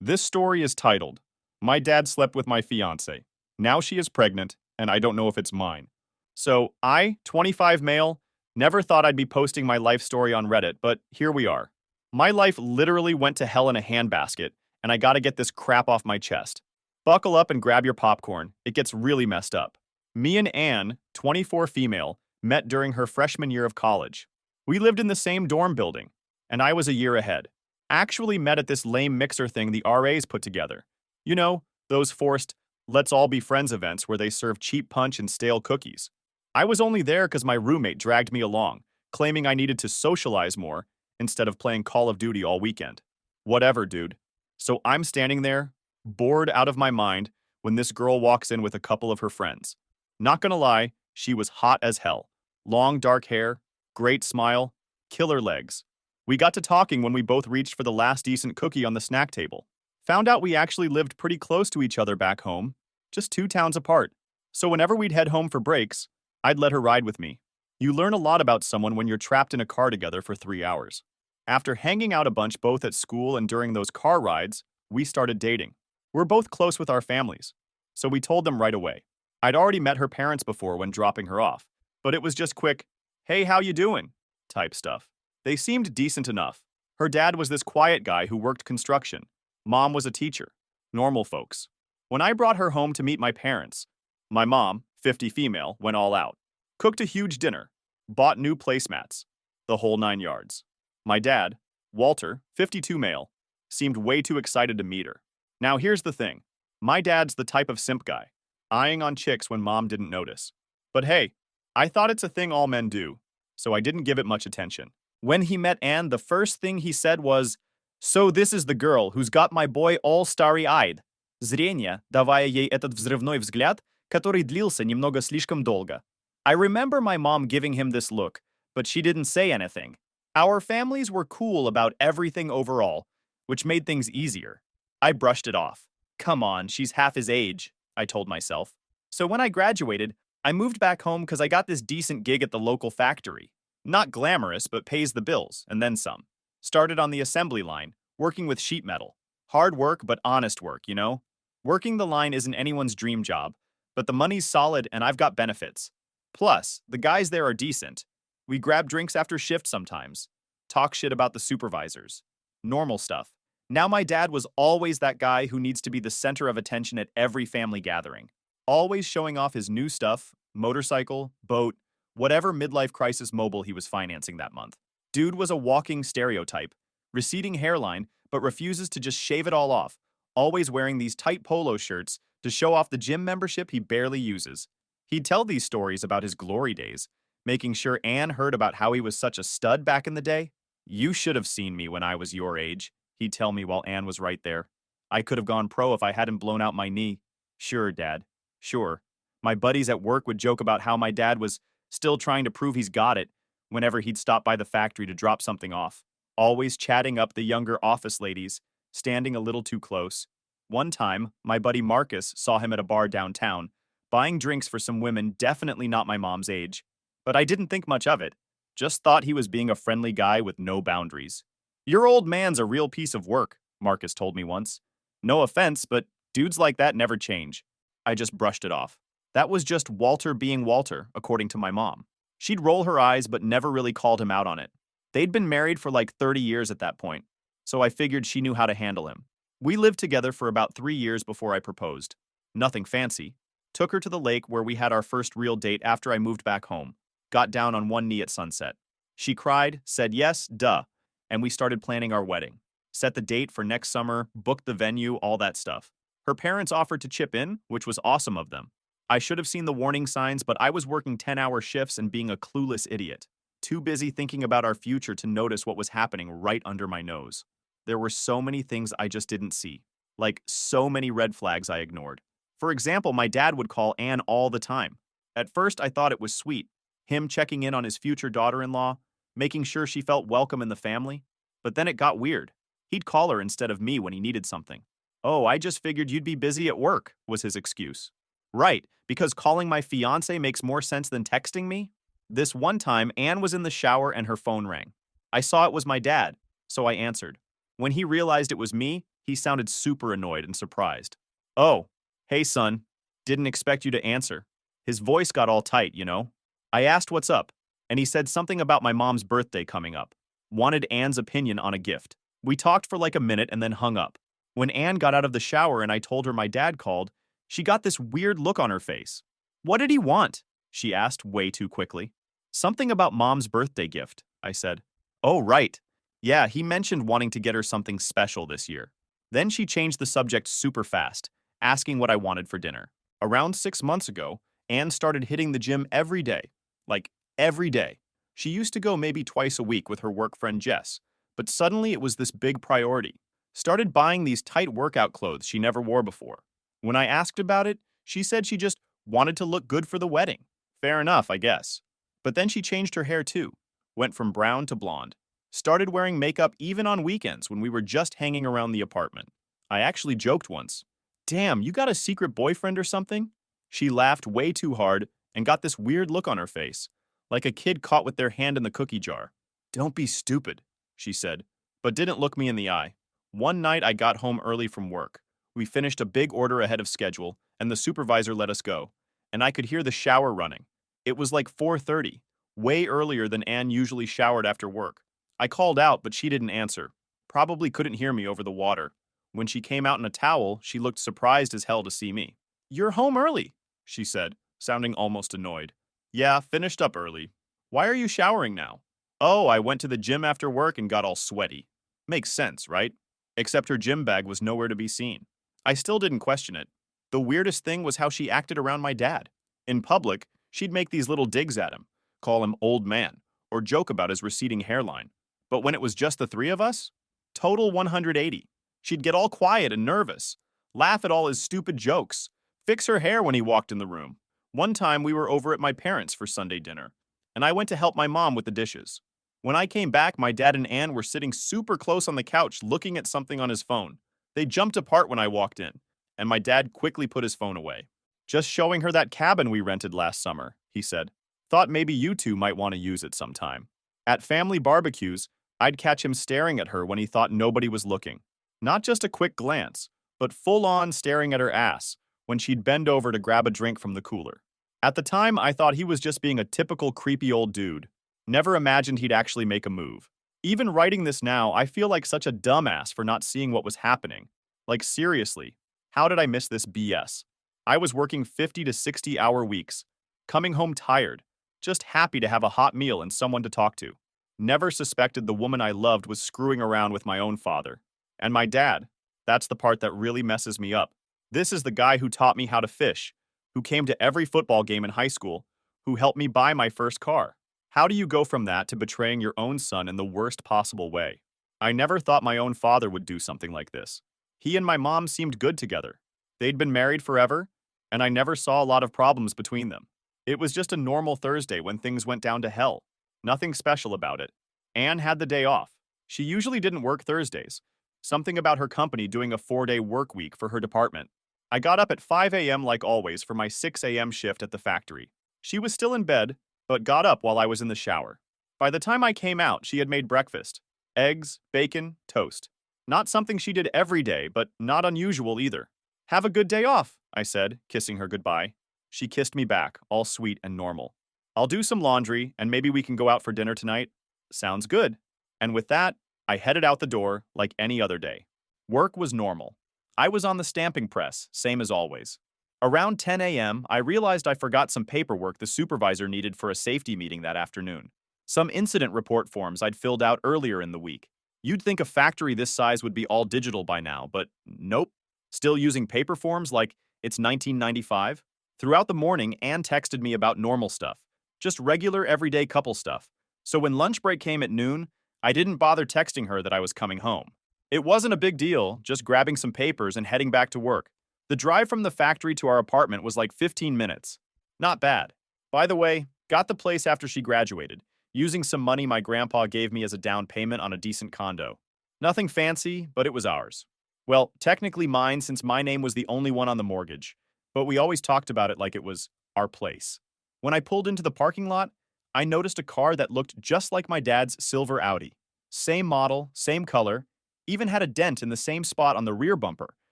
This story is titled, My Dad Slept with My Fiancée. Now she is pregnant, and I don't know if it's mine. So, I, 25 male, never thought I'd be posting my life story on Reddit, but here we are. My life literally went to hell in a handbasket, and I gotta get this crap off my chest. Buckle up and grab your popcorn. It gets really messed up. Me and Anne, 24 female, met during her freshman year of college. We lived in the same dorm building, and I was a year ahead. Actually met at this lame mixer thing the RAs put together. You know, those forced let's all be friends events where they serve cheap punch and stale cookies. I was only there because my roommate dragged me along, claiming I needed to socialize more instead of playing Call of Duty all weekend. Whatever, dude. So I'm standing there, bored out of my mind, when this girl walks in with a couple of her friends. Not gonna lie, she was hot as hell. Long dark hair, great smile, killer legs. We got to talking when we both reached for the last decent cookie on the snack table. Found out we actually lived pretty close to each other back home, just 2 towns apart. So whenever we'd head home for breaks, I'd let her ride with me. You learn a lot about someone when you're trapped in a car together for 3 hours. After hanging out a bunch both at school and during those car rides, we started dating. We're both close with our families, so we told them right away. I'd already met her parents before when dropping her off, but it was just quick, hey, how you doing? Type stuff. They seemed decent enough. Her dad was this quiet guy who worked construction. Mom was a teacher. Normal folks. When I brought her home to meet my parents, my mom, 50 female, went all out. Cooked a huge dinner. Bought new placemats. The whole 9 yards. My dad, Walter, 52 male, seemed way too excited to meet her. Now here's the thing. My dad's the type of simp guy, eyeing on chicks when mom didn't notice. But hey, I thought it's a thing all men do, so I didn't give it much attention. When he met Anne, the first thing he said was, «So this is the girl who's got my boy all starry-eyed». Зрение, давая ей этот взрывной взгляд, который длился немного слишком долго. I remember my mom giving him this look, but she didn't say anything. Our families were cool about everything overall, which made things easier. I brushed it off. Come on, she's half his age, I told myself. So when I graduated, I moved back home because I got this decent gig at the local factory. Not glamorous, but pays the bills, and then some. Started on the assembly line, working with sheet metal. Hard work, but honest work, you know? Working the line isn't anyone's dream job, but the money's solid and I've got benefits. Plus, the guys there are decent. We grab drinks after shift sometimes. Talk shit about the supervisors. Normal stuff. Now my dad was always that guy who needs to be the center of attention at every family gathering. Always showing off his new stuff, motorcycle, boat, whatever midlife crisis mobile he was financing that month. Dude was a walking stereotype. Receding hairline, but refuses to just shave it all off. Always wearing these tight polo shirts to show off the gym membership he barely uses. He'd tell these stories about his glory days, making sure Anne heard about how he was such a stud back in the day. You should have seen me when I was your age, he'd tell me while Anne was right there. I could have gone pro if I hadn't blown out my knee. Sure, Dad. Sure. My buddies at work would joke about how my dad was still trying to prove he's got it whenever he'd stop by the factory to drop something off. Always chatting up the younger office ladies, standing a little too close. One time, my buddy Marcus saw him at a bar downtown, buying drinks for some women definitely not my mom's age. But I didn't think much of it. Just thought he was being a friendly guy with no boundaries. Your old man's a real piece of work, Marcus told me once. No offense, but dudes like that never change. I just brushed it off. That was just Walter being Walter, according to my mom. She'd roll her eyes but never really called him out on it. They'd been married for like 30 years at that point, so I figured she knew how to handle him. We lived together for about 3 years before I proposed. Nothing fancy. Took her to the lake where we had our first real date after I moved back home. Got down on one knee at sunset. She cried, said yes, duh, and we started planning our wedding. Set the date for next summer, booked the venue, all that stuff. Her parents offered to chip in, which was awesome of them. I should have seen the warning signs, but I was working 10-hour shifts and being a clueless idiot. Too busy thinking about our future to notice what was happening right under my nose. There were so many things I just didn't see. Like, so many red flags I ignored. For example, my dad would call Anne all the time. At first, I thought it was sweet. Him checking in on his future daughter-in-law, making sure she felt welcome in the family. But then it got weird. He'd call her instead of me when he needed something. Oh, I just figured you'd be busy at work, was his excuse. Right, because calling my fiancé makes more sense than texting me? This one time, Anne was in the shower and her phone rang. I saw it was my dad, so I answered. When he realized it was me, He sounded super annoyed and surprised. Oh, hey son, didn't expect you to answer. His voice got all tight, you know. I asked what's up, and he said something about my mom's birthday coming up. Wanted Anne's opinion on a gift. We talked for like a minute and then hung up. When Anne got out of the shower and I told her my dad called, she got this weird look on her face. What did he want? She asked way too quickly. Something about mom's birthday gift, I said. Oh, right. Yeah, he mentioned wanting to get her something special this year. Then she changed the subject super fast, asking what I wanted for dinner. Around 6 months ago, Anne started hitting the gym every day. Like, every day. She used to go maybe twice a week with her work friend Jess, but suddenly it was this big priority. Started buying these tight workout clothes she never wore before. When I asked about it, she said she just wanted to look good for the wedding. Fair enough, I guess. But then she changed her hair too. Went from brown to blonde. Started wearing makeup even on weekends when we were just hanging around the apartment. I actually joked once, "Damn, you got a secret boyfriend or something?" She laughed way too hard and got this weird look on her face, like a kid caught with their hand in the cookie jar. "Don't be stupid," she said, but didn't look me in the eye. One night I got home early from work. We finished a big order ahead of schedule, and the supervisor let us go, and I could hear the shower running. It was like 4:30, way earlier than Anne usually showered after work. I called out, but she didn't answer. Probably couldn't hear me over the water. When she came out in a towel, she looked surprised as hell to see me. "You're home early," she said, sounding almost annoyed. "Yeah, finished up early. Why are you showering now?" "Oh, I went to the gym after work and got all sweaty." Makes sense, right? Except her gym bag was nowhere to be seen. I still didn't question it. The weirdest thing was how she acted around my dad. In public, she'd make these little digs at him, call him old man, or joke about his receding hairline. But when it was just the three of us, total 180. She'd get all quiet and nervous, laugh at all his stupid jokes, fix her hair when he walked in the room. One time we were over at my parents' for Sunday dinner, and I went to help my mom with the dishes. When I came back, my dad and Ann were sitting super close on the couch looking at something on his phone. They jumped apart when I walked in, and my dad quickly put his phone away. "Just showing her that cabin we rented last summer," he said. "Thought maybe you two might want to use it sometime." At family barbecues, I'd catch him staring at her when he thought nobody was looking. Not just a quick glance, but full-on staring at her ass when she'd bend over to grab a drink from the cooler. At the time, I thought he was just being a typical creepy old dude. Never imagined he'd actually make a move. Even writing this now, I feel like such a dumbass for not seeing what was happening. Like seriously, how did I miss this BS? I was working 50 to 60-hour weeks, coming home tired, just happy to have a hot meal and someone to talk to. Never suspected the woman I loved was screwing around with my own father. And my dad, that's the part that really messes me up. This is the guy who taught me how to fish, who came to every football game in high school, who helped me buy my first car. How do you go from that to betraying your own son in the worst possible way? I never thought my own father would do something like this. He and my mom seemed good together. They'd been married forever, and I never saw a lot of problems between them. It was just a normal Thursday when things went down to hell. Nothing special about it. Anne had the day off. She usually didn't work Thursdays. Something about her company doing a 4-day work week for her department. I got up at 5 a.m. like always for my 6 a.m. shift at the factory. She was still in bed, but got up while I was in the shower. By the time I came out, she had made breakfast. Eggs, bacon, toast. Not something she did every day, but not unusual either. "Have a good day off," I said, kissing her goodbye. She kissed me back, all sweet and normal. "I'll do some laundry, and maybe we can go out for dinner tonight." "Sounds good." And with that, I headed out the door like any other day. Work was normal. I was on the stamping press, same as always. Around 10 a.m., I realized I forgot some paperwork the supervisor needed for a safety meeting that afternoon. Some incident report forms I'd filled out earlier in the week. You'd think a factory this size would be all digital by now, but nope. Still using paper forms like it's 1995? Throughout the morning, Anne texted me about normal stuff. Just regular everyday couple stuff. So when lunch break came at noon, I didn't bother texting her that I was coming home. It wasn't a big deal, just grabbing some papers and heading back to work. The drive from the factory to our apartment was like 15 minutes. Not bad. By the way, got the place after she graduated, using some money my grandpa gave me as a down payment on a decent condo. Nothing fancy, but it was ours. Well, technically mine since my name was the only one on the mortgage, but we always talked about it like it was our place. When I pulled into the parking lot, I noticed a car that looked just like my dad's silver Audi. Same model, same color, Even had a dent in the same spot on the rear bumper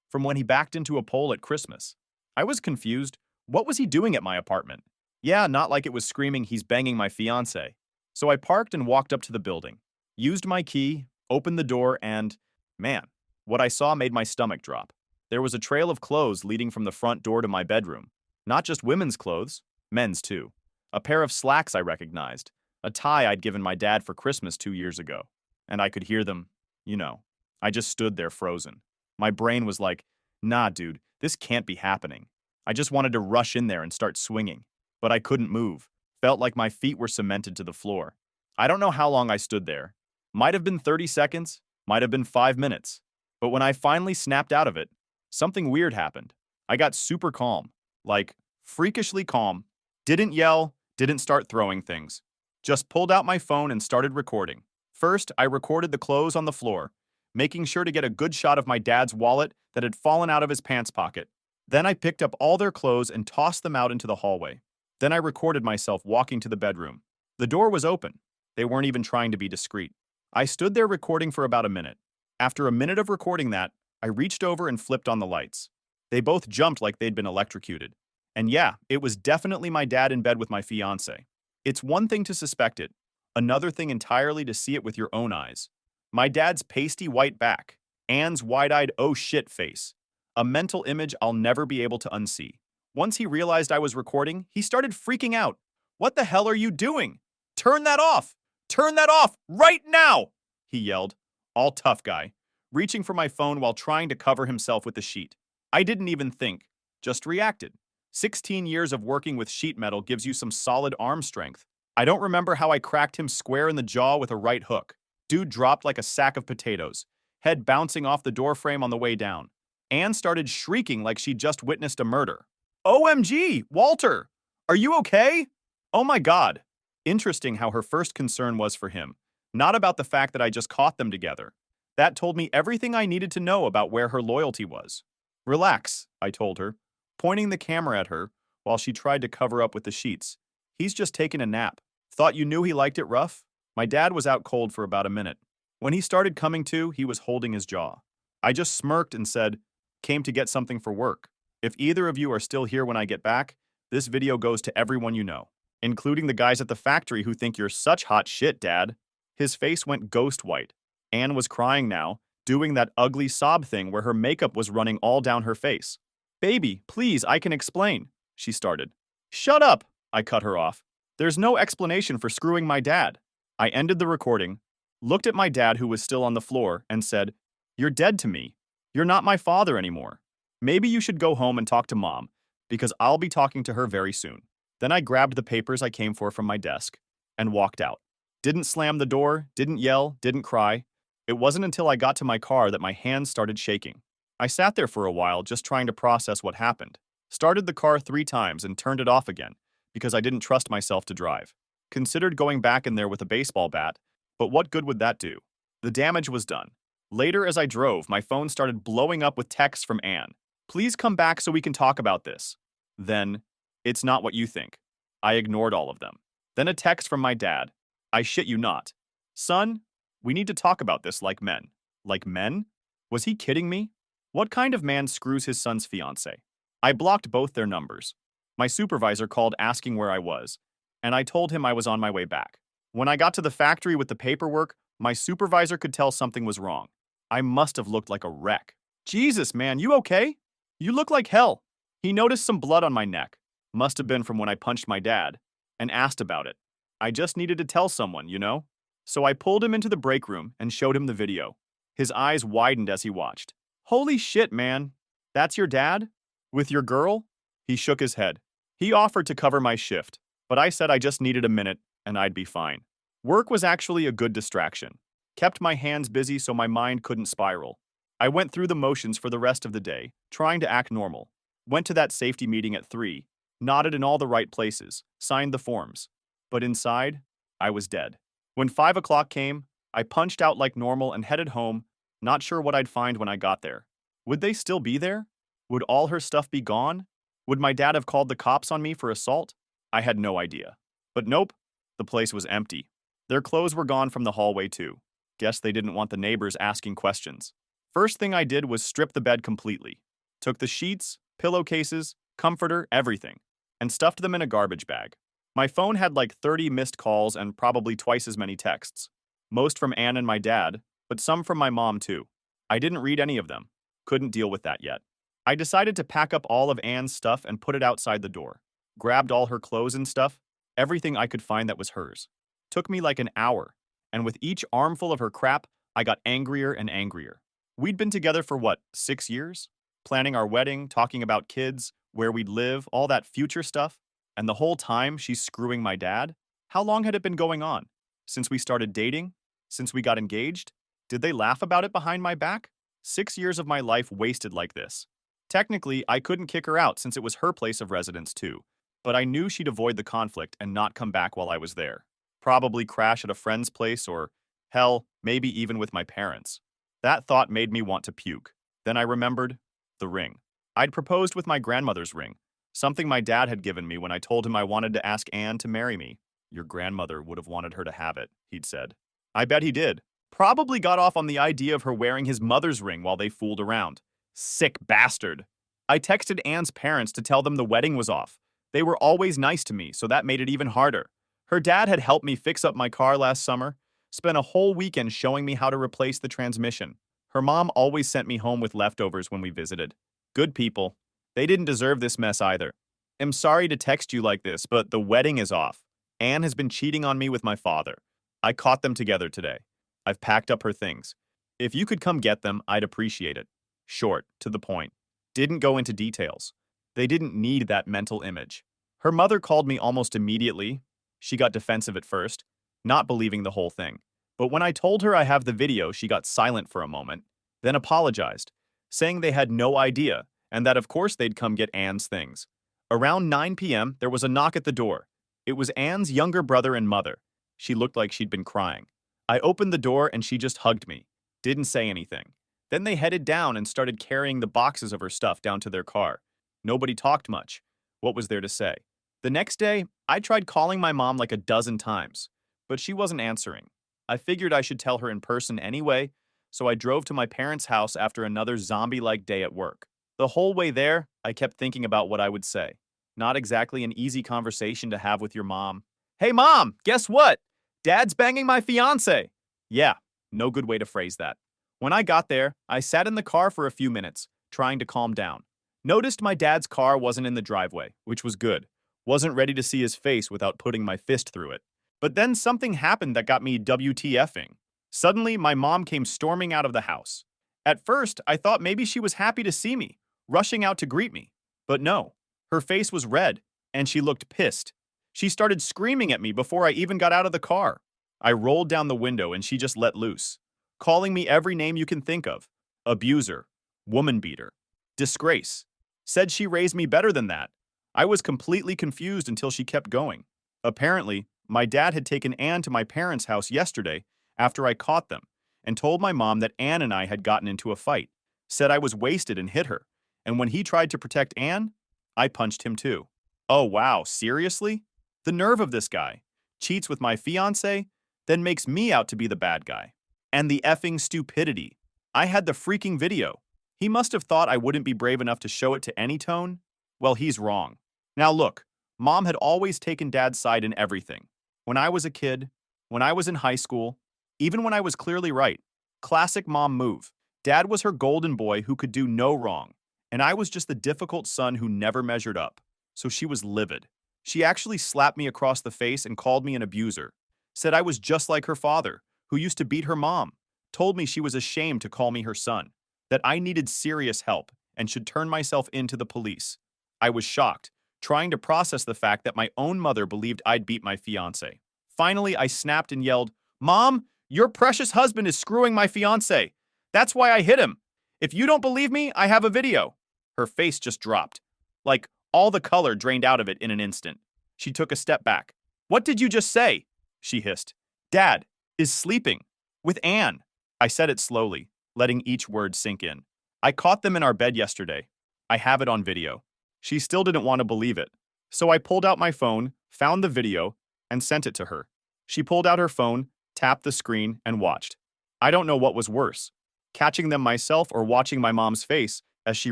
from when he backed into a pole at Christmas. I was confused. What was he doing at my apartment? Yeah, not like it was screaming he's banging my fiancée. So I parked and walked up to the building, used my key, opened the door, and, man, what I saw made my stomach drop. There was a trail of clothes leading from the front door to my bedroom. Not just women's clothes, men's too. A pair of slacks I recognized, a tie I'd given my dad for Christmas 2 years ago. And I could hear them, you know. I just stood there frozen. My brain was like, nah, dude, this can't be happening. I just wanted to rush in there and start swinging. But I couldn't move. Felt like my feet were cemented to the floor. I don't know how long I stood there. Might have been 30 seconds, might have been 5 minutes. But when I finally snapped out of it, something weird happened. I got super calm. Like, freakishly calm. Didn't yell, didn't start throwing things. Just pulled out my phone and started recording. First, I recorded the clothes on the floor, making sure to get a good shot of my dad's wallet that had fallen out of his pants pocket. Then I picked up all their clothes and tossed them out into the hallway. Then I recorded myself walking to the bedroom. The door was open. They weren't even trying to be discreet. I stood there recording for about a minute. After a minute of recording that, I reached over and flipped on the lights. They both jumped like they'd been electrocuted. And yeah, it was definitely my dad in bed with my fiancée. It's one thing to suspect it, another thing entirely to see it with your own eyes. My dad's pasty white back, Anne's wide-eyed oh shit face. A mental image I'll never be able to unsee. Once he realized I was recording, he started freaking out. What the hell are you doing? Turn that off! Turn that off right now! He yelled, all tough guy, reaching for my phone while trying to cover himself with the sheet. I didn't even think, just reacted. 16 years of working with sheet metal gives you some solid arm strength. I don't remember how I cracked him square in the jaw with a right hook. Dude dropped like a sack of potatoes, head bouncing off the doorframe on the way down. Anne started shrieking like she'd just witnessed a murder. OMG, Walter! Are you okay? Oh my God. Interesting how her first concern was for him, not about the fact that I just caught them together. That told me everything I needed to know about where her loyalty was. Relax, I told her, pointing the camera at her while she tried to cover up with the sheets. He's just taking a nap. Thought you knew he liked it rough? My dad was out cold for about a minute. When he started coming to, he was holding his jaw. I just smirked and said, came to get something for work. If either of you are still here when I get back, this video goes to everyone you know, including the guys at the factory who think you're such hot shit, Dad. His face went ghost white. Anne was crying now, doing that ugly sob thing where her makeup was running all down her face. Baby, please, I can explain, she started. Shut up, I cut her off. There's no explanation for screwing my dad. I ended the recording, looked at my dad who was still on the floor, and said, you're dead to me. You're not my father anymore. Maybe you should go home and talk to Mom, because I'll be talking to her very soon. Then I grabbed the papers I came for from my desk and walked out. Didn't slam the door, didn't yell, didn't cry. It wasn't until I got to my car that my hands started shaking. I sat there for a while just trying to process what happened. Started the car 3 times and turned it off again because I didn't trust myself to drive. Considered going back in there with a baseball bat, but what good would that do? The damage was done. Later as I drove, my phone started blowing up with texts from Anne. Please come back so we can talk about this. Then, it's not what you think. I ignored all of them. Then a text from my dad. I shit you not. Son, we need to talk about this like men. Like men? Was he kidding me? What kind of man screws his son's fiancée? I blocked both their numbers. My supervisor called asking where I was, and I told him I was on my way back. When I got to the factory with the paperwork, my supervisor could tell something was wrong. I must have looked like a wreck. Jesus, man, you okay? You look like hell. He noticed some blood on my neck. Must have been from when I punched my dad, and asked about it. I just needed to tell someone, you know? So I pulled him into the break room and showed him the video. His eyes widened as he watched. Holy shit, man. That's your dad? With your girl? He shook his head. He offered to cover my shift, but I said I just needed a minute and I'd be fine. Work was actually a good distraction. Kept my hands busy so my mind couldn't spiral. I went through the motions for the rest of the day, trying to act normal. Went to that safety meeting at 3, nodded in all the right places, signed the forms. But inside, I was dead. When 5 o'clock came, I punched out like normal and headed home, not sure what I'd find when I got there. Would they still be there? Would all her stuff be gone? Would my dad have called the cops on me for assault? I had no idea. But nope, the place was empty. Their clothes were gone from the hallway too. Guess they didn't want the neighbors asking questions. First thing I did was strip the bed completely. Took the sheets, pillowcases, comforter, everything, and stuffed them in a garbage bag. My phone had like 30 missed calls and probably twice as many texts. Most from Anne and my dad, but some from my mom too. I didn't read any of them. Couldn't deal with that yet. I decided to pack up all of Anne's stuff and put it outside the door. Grabbed all her clothes and stuff, everything I could find that was hers. Took me like an hour, and with each armful of her crap, I got angrier and angrier. We'd been together for what, 6 years? Planning our wedding, talking about kids, where we'd live, all that future stuff. And the whole time she's screwing my dad? How long had it been going on? Since we started dating? Since we got engaged? Did they laugh about it behind my back? 6 years of my life wasted like this. Technically, I couldn't kick her out since it was her place of residence too, but I knew she'd avoid the conflict and not come back while I was there. Probably crash at a friend's place or, hell, maybe even with my parents. That thought made me want to puke. Then I remembered the ring. I'd proposed with my grandmother's ring, something my dad had given me when I told him I wanted to ask Anne to marry me. Your grandmother would have wanted her to have it, he'd said. I bet he did. Probably got off on the idea of her wearing his mother's ring while they fooled around. Sick bastard. I texted Anne's parents to tell them the wedding was off. They were always nice to me, so that made it even harder. Her dad had helped me fix up my car last summer, spent a whole weekend showing me how to replace the transmission. Her mom always sent me home with leftovers when we visited. Good people. They didn't deserve this mess either. I'm sorry to text you like this, but the wedding is off. Anne has been cheating on me with my father. I caught them together today. I've packed up her things. If you could come get them, I'd appreciate it. Short, to the point. Didn't go into details. They didn't need that mental image. Her mother called me almost immediately. She got defensive at first, not believing the whole thing. But when I told her I have the video, she got silent for a moment, then apologized, saying they had no idea and that of course they'd come get Anne's things. Around 9 p.m., there was a knock at the door. It was Anne's younger brother and mother. She looked like she'd been crying. I opened the door and she just hugged me. Didn't say anything. Then they headed down and started carrying the boxes of her stuff down to their car. Nobody talked much. What was there to say? The next day, I tried calling my mom like a dozen times, but she wasn't answering. I figured I should tell her in person anyway, so I drove to my parents' house after another zombie-like day at work. The whole way there, I kept thinking about what I would say. Not exactly an easy conversation to have with your mom. Hey mom, guess what? Dad's banging my fiancée. Yeah, no good way to phrase that. When I got there, I sat in the car for a few minutes, trying to calm down. Noticed my dad's car wasn't in the driveway, which was good. Wasn't ready to see his face without putting my fist through it. But then something happened that got me WTFing. Suddenly, my mom came storming out of the house. At first, I thought maybe she was happy to see me, rushing out to greet me. But no, her face was red, and she looked pissed. She started screaming at me before I even got out of the car. I rolled down the window and she just let loose, calling me every name you can think of. Abuser, woman beater, disgrace. Said she raised me better than that. I was completely confused until she kept going. Apparently, my dad had taken Anne to my parents' house yesterday after I caught them and told my mom that Anne and I had gotten into a fight, said I was wasted and hit her, and when he tried to protect Anne, I punched him too. Oh wow, seriously? The nerve of this guy. Cheats with my fiancée, then makes me out to be the bad guy. And the effing stupidity. I had the freaking video. He must have thought I wouldn't be brave enough to show it to any tone. Well, he's wrong. Now look, Mom had always taken Dad's side in everything. When I was a kid, when I was in high school, even when I was clearly right. Classic mom move. Dad was her golden boy who could do no wrong, and I was just the difficult son who never measured up. So she was livid. She actually slapped me across the face and called me an abuser. Said I was just like her father, who used to beat her mom. Told me she was ashamed to call me her son. That I needed serious help and should turn myself in to the police. I was shocked, trying to process the fact that my own mother believed I'd beat my fiancé. Finally, I snapped and yelled, "Mom, your precious husband is screwing my fiancé. That's why I hit him. If you don't believe me, I have a video." Her face just dropped. Like, all the color drained out of it in an instant. She took a step back. "What did you just say?" she hissed. "Dad is sleeping with Anne." I said it slowly, letting each word sink in. "I caught them in our bed yesterday. I have it on video." She still didn't want to believe it. So I pulled out my phone, found the video, and sent it to her. She pulled out her phone, tapped the screen, and watched. I don't know what was worse, catching them myself or watching my mom's face as she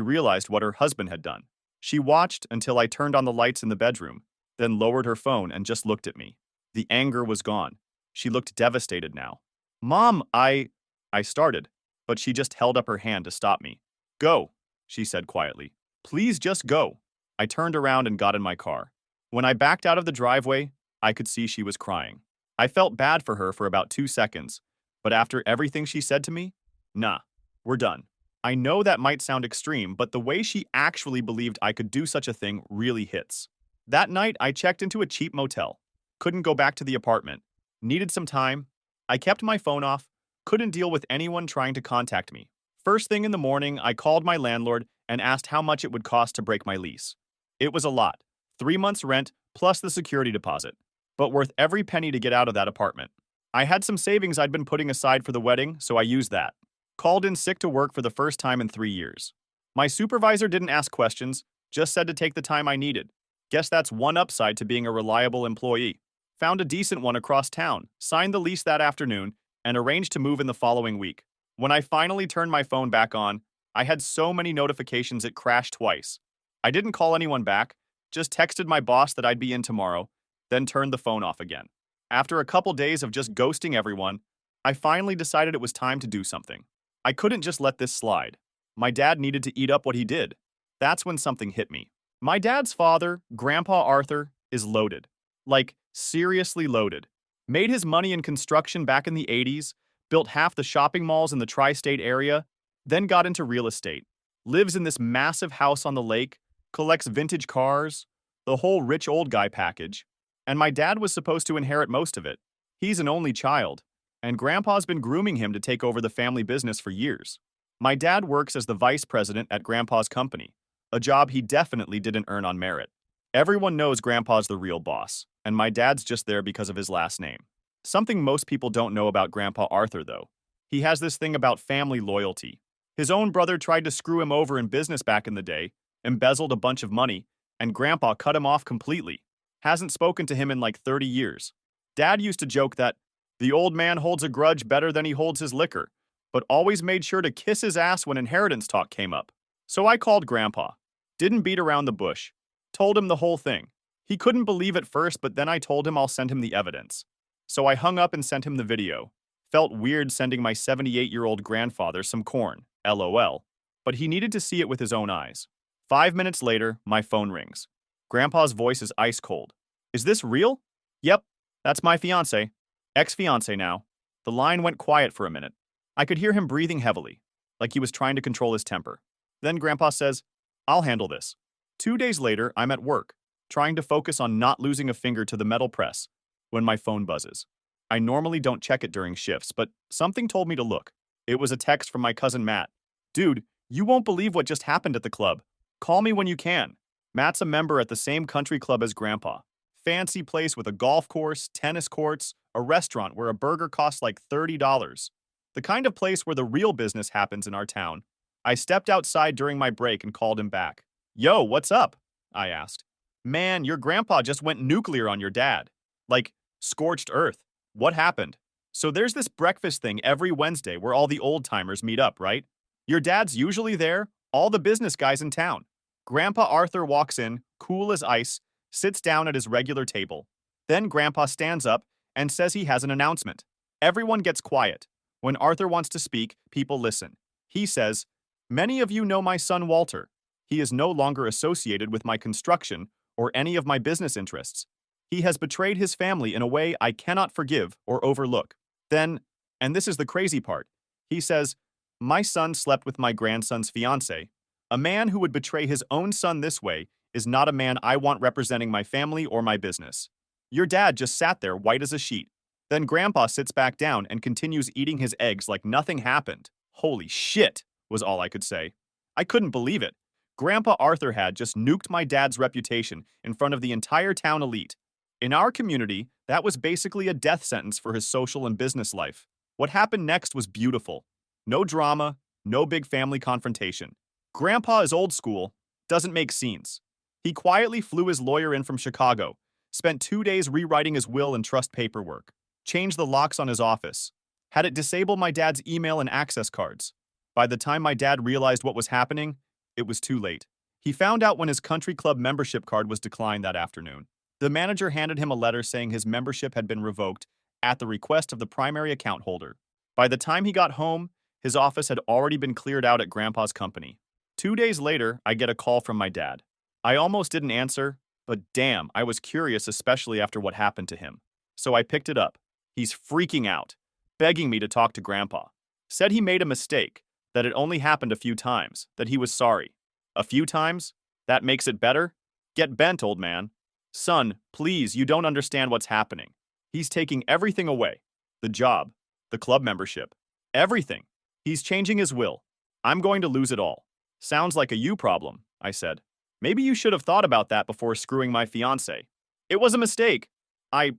realized what her husband had done. She watched until I turned on the lights in the bedroom, then lowered her phone and just looked at me. The anger was gone. She looked devastated now. Mom, I started, but she just held up her hand to stop me. Go, she said quietly. Please just go. I turned around and got in my car. When I backed out of the driveway, I could see she was crying. I felt bad for her for about 2 seconds, but after everything she said to me, nah, we're done. I know that might sound extreme, but the way she actually believed I could do such a thing really hits. That night, I checked into a cheap motel. Couldn't go back to the apartment. Needed some time. I kept my phone off. Couldn't deal with anyone trying to contact me. First thing in the morning, I called my landlord and asked how much it would cost to break my lease. It was a lot. 3 months rent plus the security deposit, but worth every penny to get out of that apartment. I had some savings I'd been putting aside for the wedding, so I used that. Called in sick to work for the first time in 3 years. My supervisor didn't ask questions, just said to take the time I needed. Guess that's one upside to being a reliable employee. Found a decent one across town, signed the lease that afternoon, and arranged to move in the following week. When I finally turned my phone back on, I had so many notifications it crashed twice. I didn't call anyone back, just texted my boss that I'd be in tomorrow, then turned the phone off again. After a couple days of just ghosting everyone, I finally decided it was time to do something. I couldn't just let this slide. My dad needed to eat up what he did. That's when something hit me. My dad's father, Grandpa Arthur, is loaded. Like, seriously loaded. Made his money in construction back in the 80s, built half the shopping malls in the tri-state area, then got into real estate. Lives in this massive house on the lake, collects vintage cars, the whole rich old guy package. And my dad was supposed to inherit most of it. He's an only child, and Grandpa's been grooming him to take over the family business for years. My dad works as the vice president at Grandpa's company, a job he definitely didn't earn on merit. Everyone knows Grandpa's the real boss, and my dad's just there because of his last name. Something most people don't know about Grandpa Arthur, though. He has this thing about family loyalty. His own brother tried to screw him over in business back in the day, embezzled a bunch of money, and Grandpa cut him off completely. Hasn't spoken to him in like 30 years. Dad used to joke that the old man holds a grudge better than he holds his liquor, but always made sure to kiss his ass when inheritance talk came up. So I called Grandpa. Didn't beat around the bush. Told him the whole thing. He couldn't believe at first, but then I told him I'll send him the evidence. So I hung up and sent him the video. Felt weird sending my 78-year-old grandfather some corn, LOL, but he needed to see it with his own eyes. 5 minutes later, my phone rings. Grandpa's voice is ice cold. Is this real? Yep, that's my fiancé. Ex-fiancé now. The line went quiet for a minute. I could hear him breathing heavily, like he was trying to control his temper. Then Grandpa says, I'll handle this. 2 days later, I'm at work, trying to focus on not losing a finger to the metal press, when my phone buzzes. I normally don't check it during shifts, but something told me to look. It was a text from my cousin Matt. Dude, you won't believe what just happened at the club. Call me when you can. Matt's a member at the same country club as Grandpa. Fancy place with a golf course, tennis courts, a restaurant where a burger costs like $30. The kind of place where the real business happens in our town. I stepped outside during my break and called him back. Yo, what's up? I asked. Man, your grandpa just went nuclear on your dad. Like, scorched earth. What happened? So there's this breakfast thing every Wednesday where all the old-timers meet up, right? Your dad's usually there, all the business guys in town. Grandpa Arthur walks in, cool as ice, sits down at his regular table. Then Grandpa stands up and says he has an announcement. Everyone gets quiet. When Arthur wants to speak, people listen. He says, Many of you know my son Walter. He is no longer associated with my construction or any of my business interests. He has betrayed his family in a way I cannot forgive or overlook. Then, and this is the crazy part, he says, My son slept with my grandson's fiancée. A man who would betray his own son this way is not a man I want representing my family or my business. Your dad just sat there white as a sheet. Then Grandpa sits back down and continues eating his eggs like nothing happened. Holy shit, was all I could say. I couldn't believe it. Grandpa Arthur had just nuked my dad's reputation in front of the entire town elite. In our community, that was basically a death sentence for his social and business life. What happened next was beautiful. No drama, no big family confrontation. Grandpa is old school, doesn't make scenes. He quietly flew his lawyer in from Chicago, spent 2 days rewriting his will and trust paperwork, changed the locks on his office, Had it disabled my dad's email and access cards. By the time my dad realized what was happening, it was too late. He found out when his country club membership card was declined that afternoon. The manager handed him a letter saying his membership had been revoked at the request of the primary account holder. By the time he got home, his office had already been cleared out at Grandpa's company. 2 days later, I get a call from my dad. I almost didn't answer, but damn, I was curious, especially after what happened to him. So I picked it up. He's freaking out, begging me to talk to Grandpa. Said he made a mistake, that it only happened a few times, that he was sorry. A few times? That makes it better? Get bent, old man. Son, please, you don't understand what's happening. He's taking everything away. The job, the club membership, everything. He's changing his will. I'm going to lose it all. Sounds like a you problem, I said. Maybe you should have thought about that before screwing my fiancée. It was a mistake. I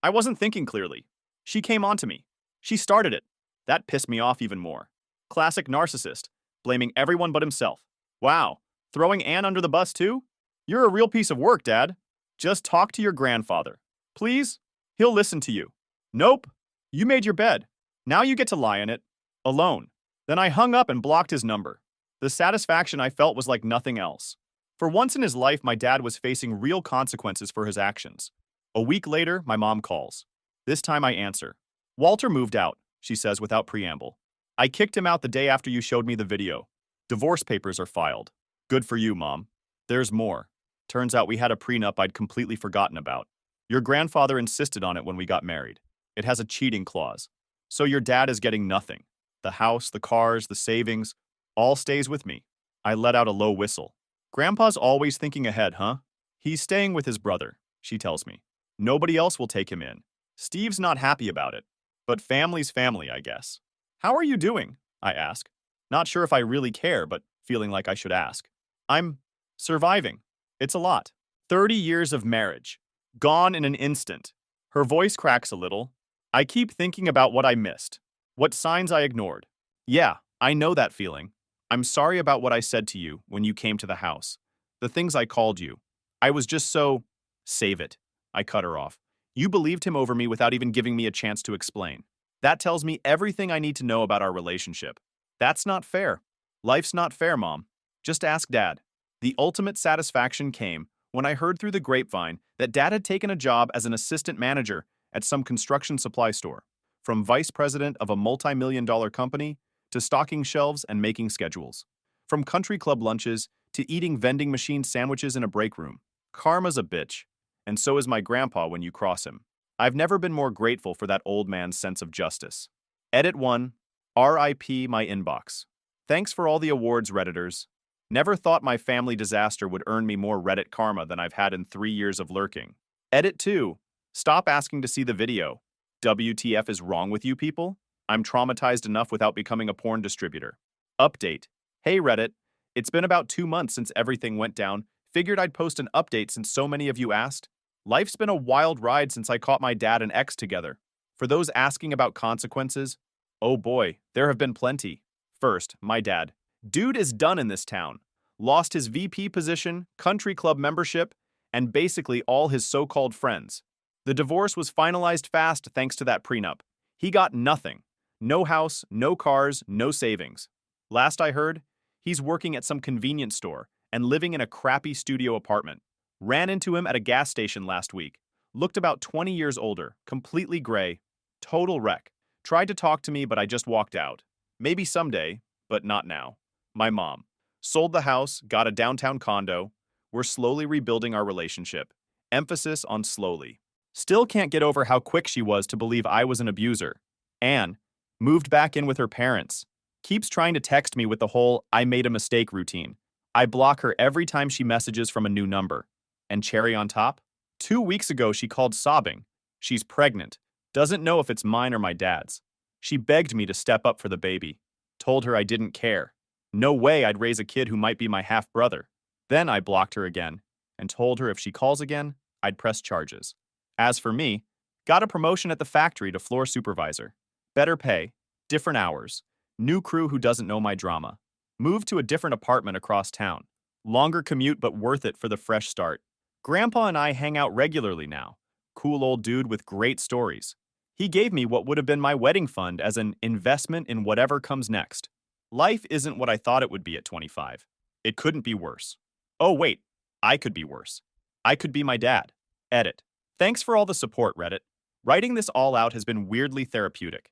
wasn't thinking clearly. She came onto me. She started it. That pissed me off even more. Classic narcissist, blaming everyone but himself. Wow, throwing Anne under the bus too? You're a real piece of work, Dad. Just talk to your grandfather. Please? He'll listen to you. Nope. You made your bed. Now you get to lie in it. Alone. Then I hung up and blocked his number. The satisfaction I felt was like nothing else. For once in his life, my dad was facing real consequences for his actions. A week later, my mom calls. This time I answer. Walter moved out, she says without preamble. I kicked him out the day after you showed me the video. Divorce papers are filed. Good for you, Mom. There's more. Turns out we had a prenup I'd completely forgotten about. Your grandfather insisted on it when we got married. It has a cheating clause. So your dad is getting nothing. The house, the cars, the savings, all stays with me. I let out a low whistle. Grandpa's always thinking ahead, huh? He's staying with his brother, she tells me. Nobody else will take him in. Steve's not happy about it. But family's family, I guess. How are you doing? I ask. Not sure if I really care, but feeling like I should ask. I'm surviving. It's a lot. 30 years of marriage. Gone in an instant. Her voice cracks a little. I keep thinking about what I missed. What signs I ignored. Yeah, I know that feeling. I'm sorry about what I said to you when you came to the house. The things I called you. I was just so... Save it. I cut her off. You believed him over me without even giving me a chance to explain. That tells me everything I need to know about our relationship. That's not fair. Life's not fair, Mom. Just ask Dad. The ultimate satisfaction came when I heard through the grapevine that Dad had taken a job as an assistant manager at some construction supply store. From vice president of a multi-million-dollar company to stocking shelves and making schedules. From country club lunches to eating vending machine sandwiches in a break room. Karma's a bitch, and so is my grandpa when you cross him. I've never been more grateful for that old man's sense of justice. Edit 1. R.I.P. my inbox. Thanks for all the awards, Redditors. Never thought my family disaster would earn me more Reddit karma than I've had in 3 years of lurking. Edit 2. Stop asking to see the video. WTF is wrong with you people? I'm traumatized enough without becoming a porn distributor. Update. Hey Reddit, it's been about 2 months since everything went down. Figured I'd post an update since so many of you asked. Life's been a wild ride since I caught my dad and ex together. For those asking about consequences, oh boy, there have been plenty. First, my dad. Dude is done in this town. Lost his VP position, country club membership, and basically all his so-called friends. The divorce was finalized fast thanks to that prenup. He got nothing. No house, no cars, no savings. Last I heard, he's working at some convenience store and living in a crappy studio apartment. Ran into him at a gas station last week. Looked about 20 years older, completely gray, total wreck. Tried to talk to me, but I just walked out. Maybe someday, but not now. My mom. Sold the house, got a downtown condo. We're slowly rebuilding our relationship. Emphasis on slowly. Still can't get over how quick she was to believe I was an abuser. Anne moved back in with her parents. Keeps trying to text me with the whole I made a mistake routine. I block her every time she messages from a new number. And cherry on top? 2 weeks ago she called sobbing. She's pregnant. Doesn't know if it's mine or my dad's. She begged me to step up for the baby. Told her I didn't care. No way I'd raise a kid who might be my half-brother. Then I blocked her again and told her if she calls again, I'd press charges. As for me, got a promotion at the factory to floor supervisor. Better pay, different hours, new crew who doesn't know my drama. Moved to a different apartment across town. Longer commute but worth it for the fresh start. Grandpa and I hang out regularly now. Cool old dude with great stories. He gave me what would have been my wedding fund as an investment in whatever comes next. Life isn't what I thought it would be at 25. It couldn't be worse. Oh, wait, I could be worse. I could be my dad. Edit. Thanks for all the support, Reddit. Writing this all out has been weirdly therapeutic.